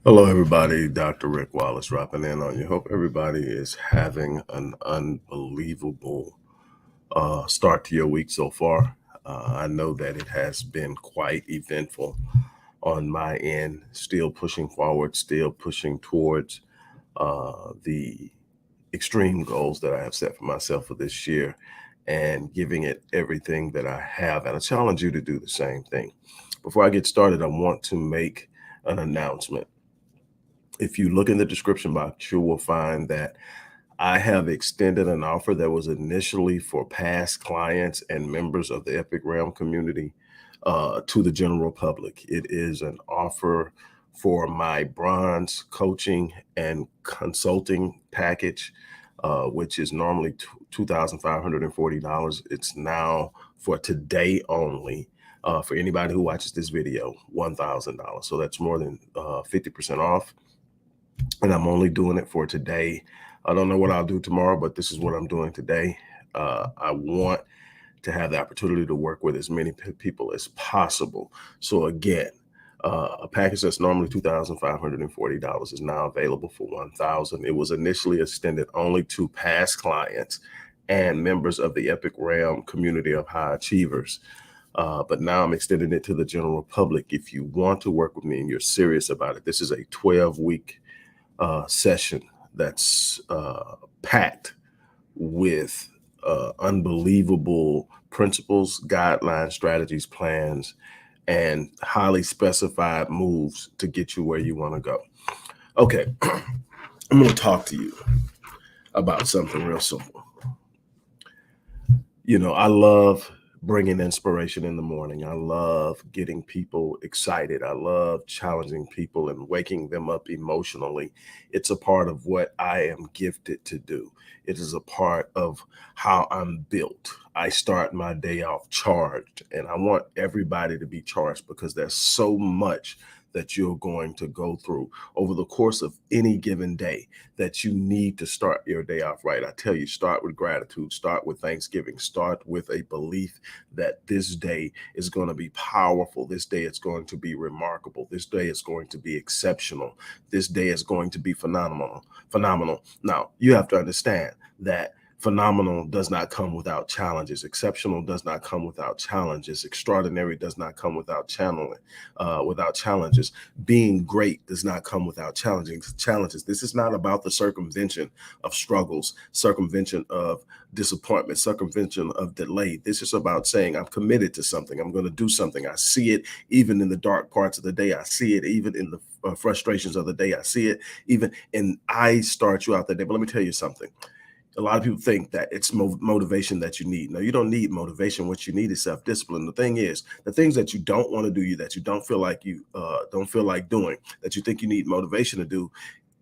Hello, everybody. Dr. Rick Wallace dropping in on you. Hope everybody is having an unbelievable start to your week so far. I know that it has been quite eventful on my end, still pushing forward, still pushing towards the extreme goals that I have set for myself for this year and giving it everything that I have. And I challenge you to do the same thing. Before I get started, I want to make an announcement. If you look in the description box, you will find that I have extended an offer that was initially for past clients and members of the Epic Realm community to the general public. It is an offer for my bronze coaching and consulting package, which is normally $2,540. It's now for today only. For anybody who watches this video, $1,000. So that's more than 50% off, and I'm only doing it for today. I don't know what I'll do tomorrow, but this is what I'm doing today. I want to have the opportunity to work with as many people as possible. So again, a package that's normally $2,540 is now available for $1,000. It was initially extended only to past clients and members of the Epic Realm community of high achievers. But now I'm extending it to the general public. If you want to work with me and you're serious about it, this is a 12-week session that's packed with unbelievable principles, guidelines, strategies, plans, and highly specified moves to get you where you want to go. Okay, I'm going to talk to you about something real simple. I love bringing inspiration in the morning. I love getting people excited. I love challenging people and waking them up emotionally. It's a part of what I am gifted to do. It is a part of how I'm built. I start my day off charged, and I want everybody to be charged because there's so much that you're going to go through over the course of any given day that you need to start your day off right. I tell you, start with gratitude, start with thanksgiving, start with a belief that this day is going to be powerful. This day is going to be remarkable. This day is going to be exceptional. This day is going to be phenomenal. Phenomenal. Now, you have to understand that phenomenal does not come without challenges. Exceptional does not come without challenges. Extraordinary does not come without without challenges. Being great does not come without challenges. This is not about the circumvention of struggles, circumvention of disappointment, circumvention of delay. This is about saying, I'm committed to something. I'm going to do something. I see it even in the dark parts of the day. I see it even in the frustrations of the day. I see it even, and I start you out the day. But let me tell you something. A lot of people think that it's motivation that you need. No, you don't need motivation. What you need is self-discipline. The thing is, the things that you don't want to do, that you don't feel like doing, that you think you need motivation to do,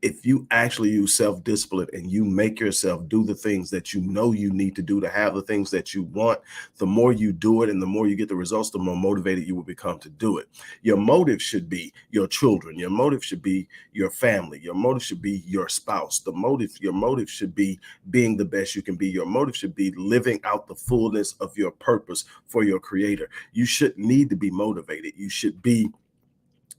if you actually use self-discipline and you make yourself do the things that you know you need to do to have the things that you want, the more you do it and the more you get the results, the more motivated you will become to do it. Your motive should be your children. Your motive should be your family. Your motive should be your spouse. Your motive should be being the best you can be. Your motive should be living out the fullness of your purpose for your creator. You shouldn't need to be motivated. You should be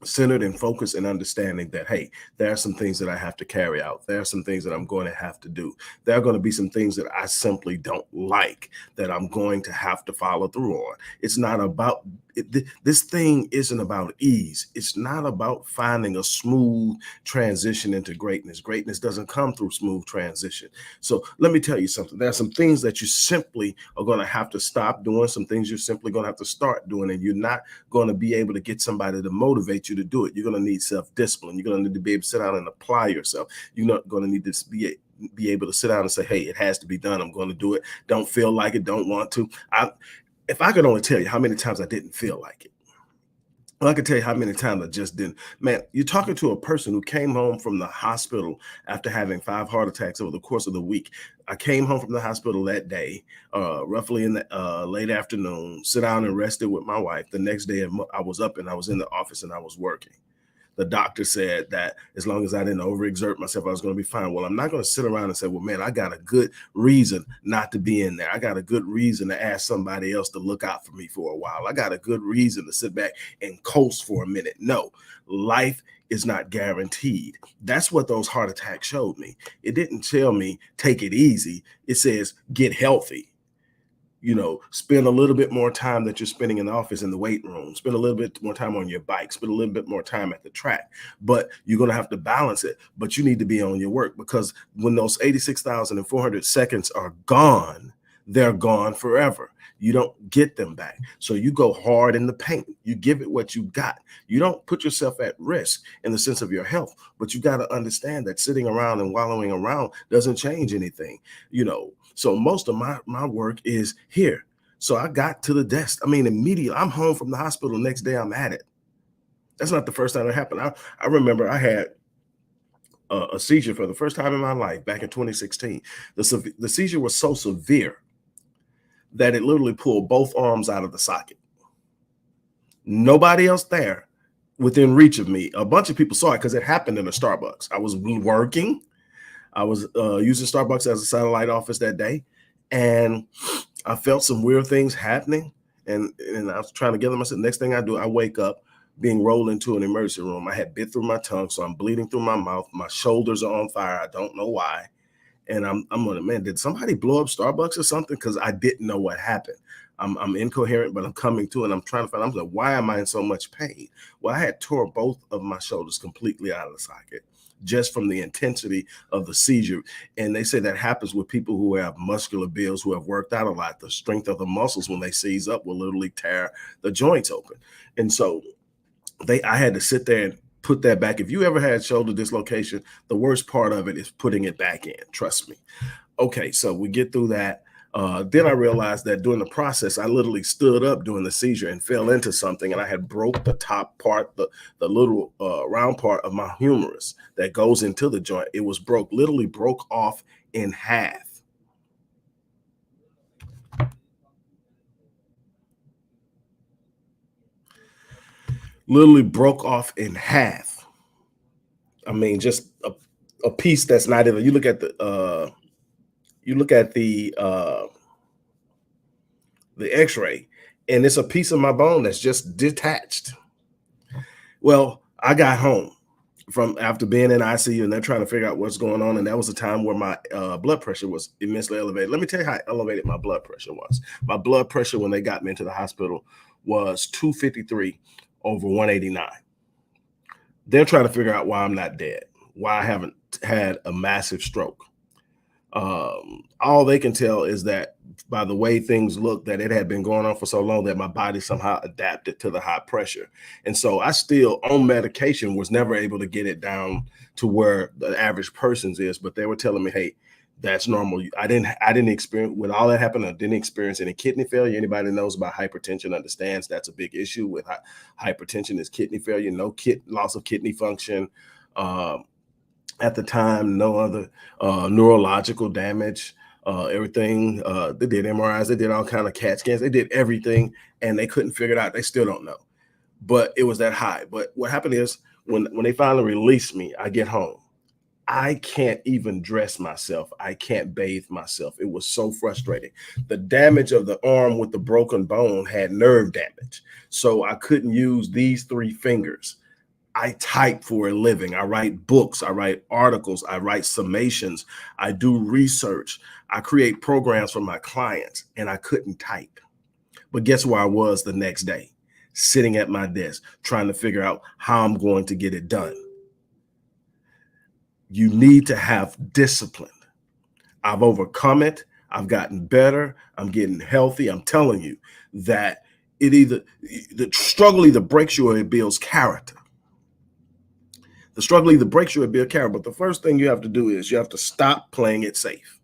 centered and focused and understanding that, hey, there are some things that I have to carry out. There are some things that I'm going to have to do. There are going to be some things that I simply don't like that I'm going to have to follow through on. It's not about this thing isn't about ease. It's not about finding a smooth transition into greatness. Greatness doesn't come through smooth transition. So let me tell you something. There are some things that you simply are going to have to stop doing, some things you're simply going to have to start doing, and you're not going to be able to get somebody to motivate you to do it. You're going to need self-discipline. You're going to need to be able to sit down and apply yourself. You're not going to need to be able to sit down and say, hey, it has to be done. I'm going to do it. Don't feel like it. Don't want to. If I could only tell you how many times I didn't feel like it. Well, I can tell you how many times I just didn't. Man, you're talking to a person who came home from the hospital after having 5 heart attacks over the course of the week. I came home from the hospital that day, roughly in the late afternoon, sit down and rested with my wife. The next day, I was up and I was in the office and I was working. The doctor said that as long as I didn't overexert myself, I was going to be fine. Well, I'm not going to sit around and say, well, man, I got a good reason not to be in there. I got a good reason to ask somebody else to look out for me for a while. I got a good reason to sit back and coast for a minute. No, life is not guaranteed. That's what those heart attacks showed me. It didn't tell me take it easy. It says get healthy. Spend a little bit more time that you're spending in the office in the weight room, spend a little bit more time on your bike, spend a little bit more time at the track, but you're going to have to balance it. But you need to be on your work, because when those 86,400 seconds are gone, they're gone forever. You don't get them back. So you go hard in the paint. You give it what you got. You don't put yourself at risk in the sense of your health, but you got to understand that sitting around and wallowing around doesn't change anything. So most of my work is here. So I got to the desk. Immediately I'm home from the hospital. The next day I'm at it. That's not the first time it happened. I remember I had a seizure for the first time in my life back in 2016. The seizure was so severe that it literally pulled both arms out of the socket. Nobody else there within reach of me. A bunch of people saw it because it happened in a Starbucks. I was working. I was using Starbucks as a satellite office that day, and I felt some weird things happening, and I was trying to get them. I said, next thing I do, I wake up being rolled into an emergency room. I had bit through my tongue, so I'm bleeding through my mouth. My shoulders are on fire. I don't know why. And I'm like, man, did somebody blow up Starbucks or something? Because I didn't know what happened. I'm incoherent, but I'm coming to, and I'm trying to find. I'm like, why am I in so much pain? Well, I had tore both of my shoulders completely out of the socket just from the intensity of the seizure. And they say that happens with people who have muscular builds, who have worked out a lot. The strength of the muscles when they seize up will literally tear the joints open. And so I had to sit there and put that back. If you ever had shoulder dislocation, the worst part of it is putting it back in. Trust me. Okay, so we get through that. Then I realized that during the process, I literally stood up during the seizure and fell into something, and I had broke the top part, the little round part of my humerus that goes into the joint. It was literally broke off in half. Literally broke off in half. Just a piece that's not even. You look at the X-ray, and it's a piece of my bone that's just detached. Well, I got home from after being in ICU, and they're trying to figure out what's going on. And that was a time where my blood pressure was immensely elevated. Let me tell you how elevated my blood pressure was. My blood pressure when they got me into the hospital was 253 over 189. They're trying to figure out why I'm not dead, why I haven't had a massive stroke. All they can tell is that by the way things look, that it had been going on for so long that my body somehow adapted to the high pressure. And so I still, on medication, was never able to get it down to where the average person's is. But they were telling me, hey, that's normal. I didn't experience, when all that happened, I didn't experience any kidney failure. Anybody that knows about hypertension understands that's a big issue with hypertension is kidney failure, loss of kidney function. At the time, no other neurological damage, everything. They did MRIs, they did all kind of CAT scans, they did everything, and they couldn't figure it out. They still don't know, but it was that high. But what happened is when they finally released me, I get home. I can't even dress myself. I can't bathe myself. It was so frustrating. The damage of the arm with the broken bone had nerve damage. So I couldn't use these 3 fingers. I type for a living. I write books. I write articles. I write summations. I do research. I create programs for my clients, and I couldn't type. But guess where I was the next day? Sitting at my desk, trying to figure out how I'm going to get it done. You need to have discipline. I've overcome it. I've gotten better. I'm getting healthy. I'm telling you that the struggle either breaks you or it builds character. The struggle either breaks you or builds character. But the first thing you have to do is you have to stop playing it safe.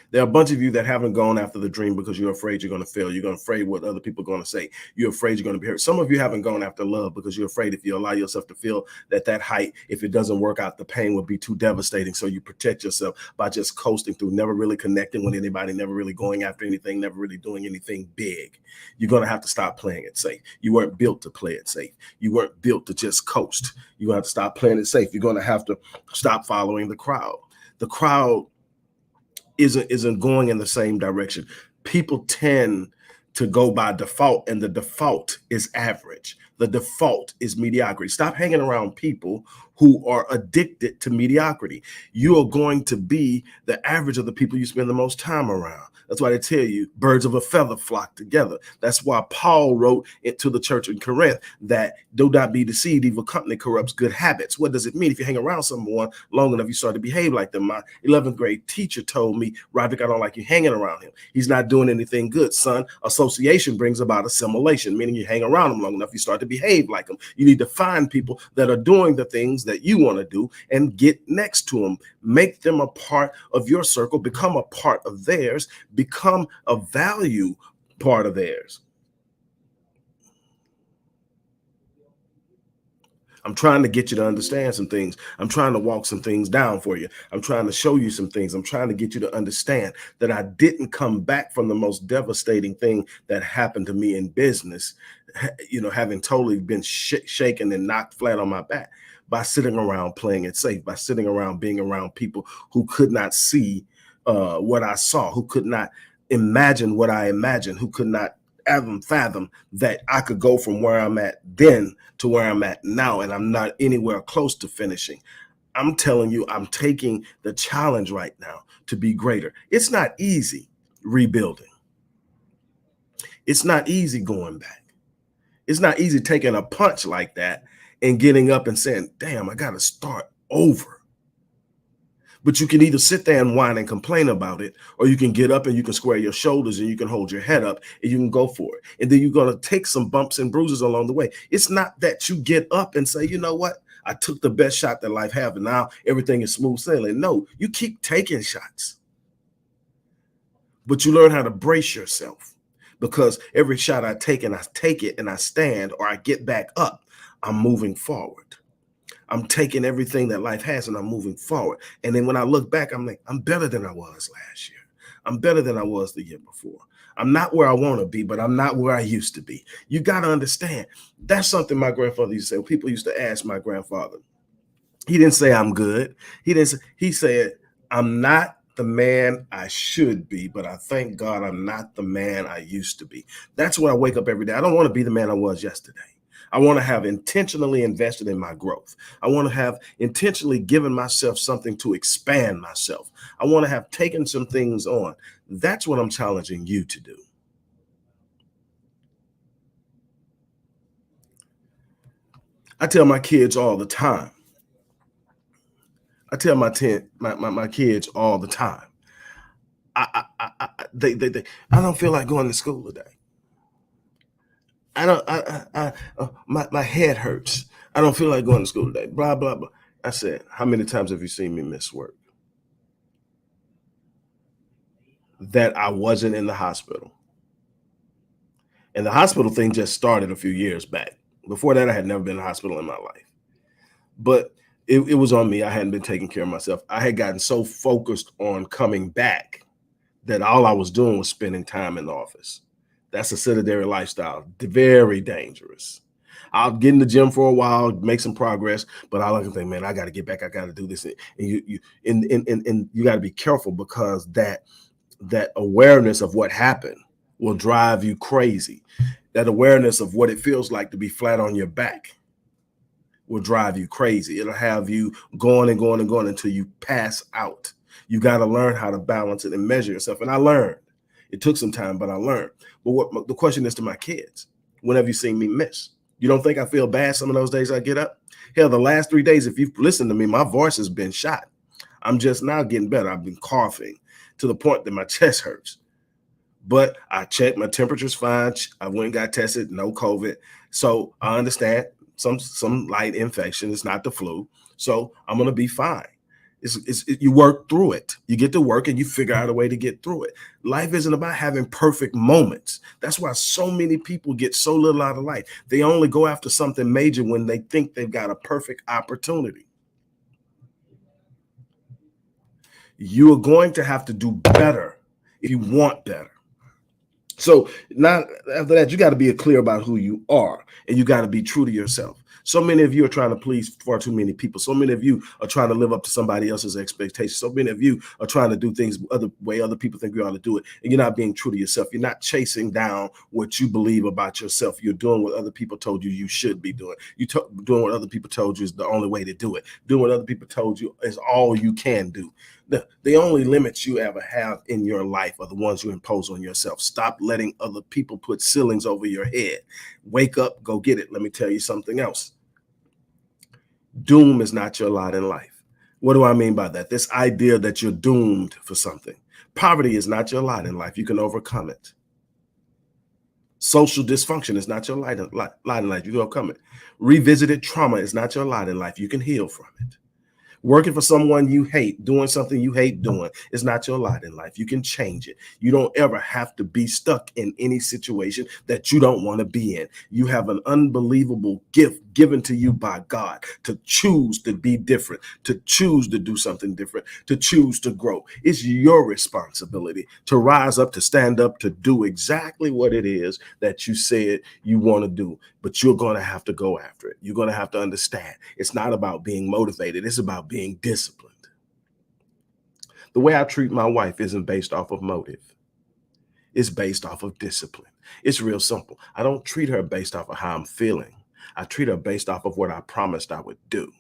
There are a bunch of you that haven't gone after the dream because you're afraid you're going to fail. You're afraid what other people are going to say. You're afraid you're going to be hurt. Some of you haven't gone after love because you're afraid if you allow yourself to feel that height, if it doesn't work out, the pain would be too devastating. So you protect yourself by just coasting through, never really connecting with anybody, never really going after anything, never really doing anything big. You're going to have to stop playing it safe. You weren't built to play it safe. You weren't built to just coast. You have to stop playing it safe. You're going to have to stop following the crowd. The crowd isn't going in the same direction. People tend to go by default, and the default is average. The default is mediocrity. Stop hanging around people who are addicted to mediocrity. You are going to be the average of the people you spend the most time around. That's why they tell you birds of a feather flock together. That's why Paul wrote it to the church in Corinth that do not be deceived, evil company corrupts good habits. What does it mean? If you hang around someone long enough, you start to behave like them. My 11th grade teacher told me, Roderick, I don't like you hanging around him. He's not doing anything good, son. Association brings about assimilation, meaning you hang around him long enough, you start to behave like them. You need to find people that are doing the things that you want to do and get next to them. Make them a part of your circle, become a part of theirs, become a value part of theirs. I'm trying to get you to understand some things. I'm trying to walk some things down for you. I'm trying to show you some things. I'm trying to get you to understand that I didn't come back from the most devastating thing that happened to me in business, having totally been shaken and knocked flat on my back, by sitting around playing it safe, by sitting around being around people who could not see what I saw, who could not imagine what I imagined, who could not fathom that I could go from where I'm at then to where I'm at now, and I'm not anywhere close to finishing. I'm telling you, I'm taking the challenge right now to be greater. It's not easy rebuilding. It's not easy going back. It's not easy taking a punch like that and getting up and saying, damn, I got to start over. But you can either sit there and whine and complain about it, or you can get up and you can square your shoulders and you can hold your head up and you can go for it. And then you're going to take some bumps and bruises along the way. It's not that you get up and say, you know what? I took the best shot that life has, and now everything is smooth sailing. No, you keep taking shots. But you learn how to brace yourself, because every shot I take and I take it and I stand or I get back up, I'm moving forward. I'm taking everything that life has and I'm moving forward. And then when I look back, I'm like, I'm better than I was last year. I'm better than I was the year before. I'm not where I want to be, but I'm not where I used to be. You got to understand. That's something my grandfather used to say. People used to ask my grandfather. He didn't say I'm good. He said, I'm not the man I should be, but I thank God I'm not the man I used to be. That's when I wake up every day. I don't want to be the man I was yesterday. I want to have intentionally invested in my growth. I want to have intentionally given myself something to expand myself. I want to have taken some things on. That's what I'm challenging you to do. I tell my kids all the time. I tell my kids all the time. I don't feel like going to school today. My head hurts. I don't feel like going to school today. Blah, blah, blah. I said, how many times have you seen me miss work? That I wasn't in the hospital. And the hospital thing just started a few years back. Before that, I had never been in the hospital in my life. But it was on me. I hadn't been taking care of myself. I had gotten so focused on coming back that all I was doing was spending time in the office. That's a sedentary lifestyle, very dangerous. I'll get in the gym for a while, make some progress, but I like to think, man, I got to get back. I got to do this. And you got to be careful, because that awareness of what happened will drive you crazy. That awareness of what it feels like to be flat on your back will drive you crazy. It'll have you going and going and going until you pass out. You got to learn how to balance it and measure yourself. And I learned. It took some time, but I learned. But the question is to my kids, when have you seen me miss? You don't think I feel bad some of those days I get up? Hell, the last 3 days, if you've listened to me, my voice has been shot. I'm just now getting better. I've been coughing to the point that my chest hurts. But I checked, my temperature's fine. I went and got tested, no COVID. So I understand some light infection. It's not the flu. So I'm going to be fine. You work through it. You get to work and you figure out a way to get through it. Life isn't about having perfect moments. That's why so many people get so little out of life. They only go after something major when they think they've got a perfect opportunity. You are going to have to do better if you want better. So now after that, you got to be clear about who you are, and you got to be true to yourself. So many of you are trying to please far too many people. So many of you are trying to live up to somebody else's expectations. So many of you are trying to do things other way other people think you ought to do it, and you're not being true to yourself. You're not chasing down what you believe about yourself. You're doing what other people told you should be doing. Doing what other people told you is the only way to do it. Doing what other people told you is all you can do. The only limits you ever have in your life are the ones you impose on yourself. Stop letting other people put ceilings over your head. Wake up, go get it. Let me tell you something else. Doom is not your lot in life. What do I mean by that? This idea that you're doomed for something. Poverty is not your lot in life. You can overcome it. Social dysfunction is not your lot in life. You can overcome it. Revisited trauma is not your lot in life. You can heal from it. Working for someone you hate, doing something you hate doing is not your lot in life. You can change it. You don't ever have to be stuck in any situation that you don't want to be in. You have an unbelievable gift given to you by God to choose to be different, to choose to do something different, to choose to grow. It's your responsibility to rise up, to stand up, to do exactly what it is that you said you want to do. But you're going to have to go after it. You're going to have to understand it's not about being motivated. It's about being disciplined. The way I treat my wife isn't based off of motive. It's based off of discipline. It's real simple. I don't treat her based off of how I'm feeling. I treat her based off of what I promised I would do.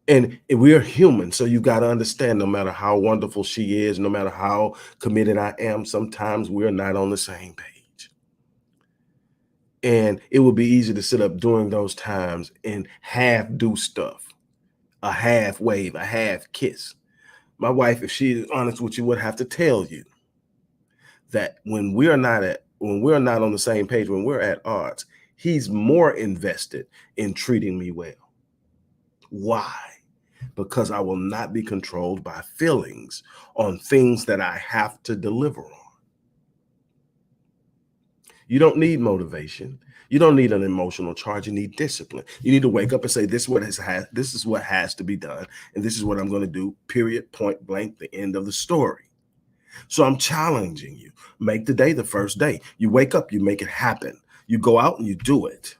And we're human, so you got to understand, no matter how wonderful she is, no matter how committed I am, sometimes we're not on the same page. And it would be easy to sit up during those times and half do stuff, a half wave, a half kiss. My wife, if she is honest with you, would have to tell you that when we're not on the same page, when we're at odds, he's more invested in treating me well. Why? Because I will not be controlled by feelings on things that I have to deliver on. You don't need motivation. You don't need an emotional charge. You need discipline. You need to wake up and say, this is what has to be done, and this is what I'm going to do, period, point blank, the end of the story. So I'm challenging you. Make the day the first day. You wake up, you make it happen. You go out and you do it.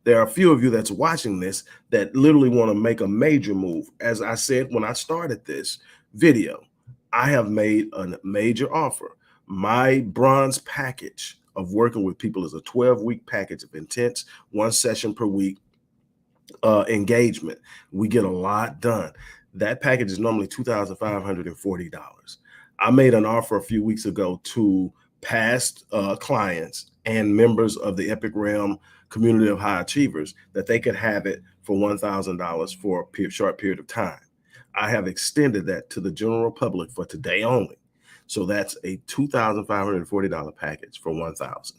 There are a few of you that's watching this that literally want to make a major move. As I said when I started this video, I have made a major offer. My bronze package of working with people is a 12-week package of intense, one session per week engagement. We get a lot done. That package is normally $2,540. I made an offer a few weeks ago to past clients and members of the Epic Realm community of high achievers that they could have it for $1,000 for a short period of time. I have extended that to the general public for today only. So that's a $2,540 package for $1,000.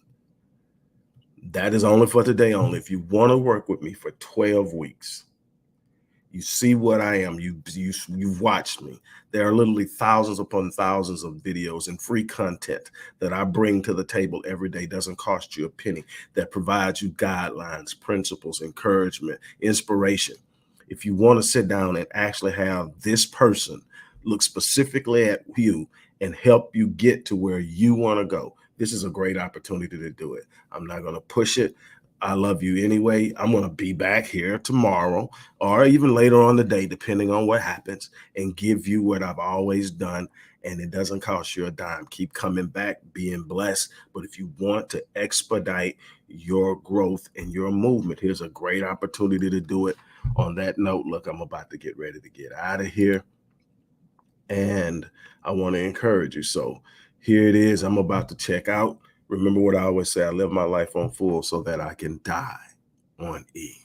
That is only for today only. If you want to work with me for 12 weeks, you see what I am. You've watched me. There are literally thousands upon thousands of videos and free content that I bring to the table every day. Doesn't cost you a penny. That provides you guidelines, principles, encouragement, inspiration. If you want to sit down and actually have this person look specifically at you and help you get to where you want to go, this is a great opportunity to do it. I'm not going to push it. I love you anyway. I'm going to be back here tomorrow or even later on the day, depending on what happens, and give you what I've always done. And it doesn't cost you a dime. Keep coming back, being blessed. But if you want to expedite your growth and your movement, here's a great opportunity to do it. On that note, look, I'm about to get ready to get out of here. And I want to encourage you. So here it is. I'm about to check out. Remember what I always say, I live my life on full so that I can die on E.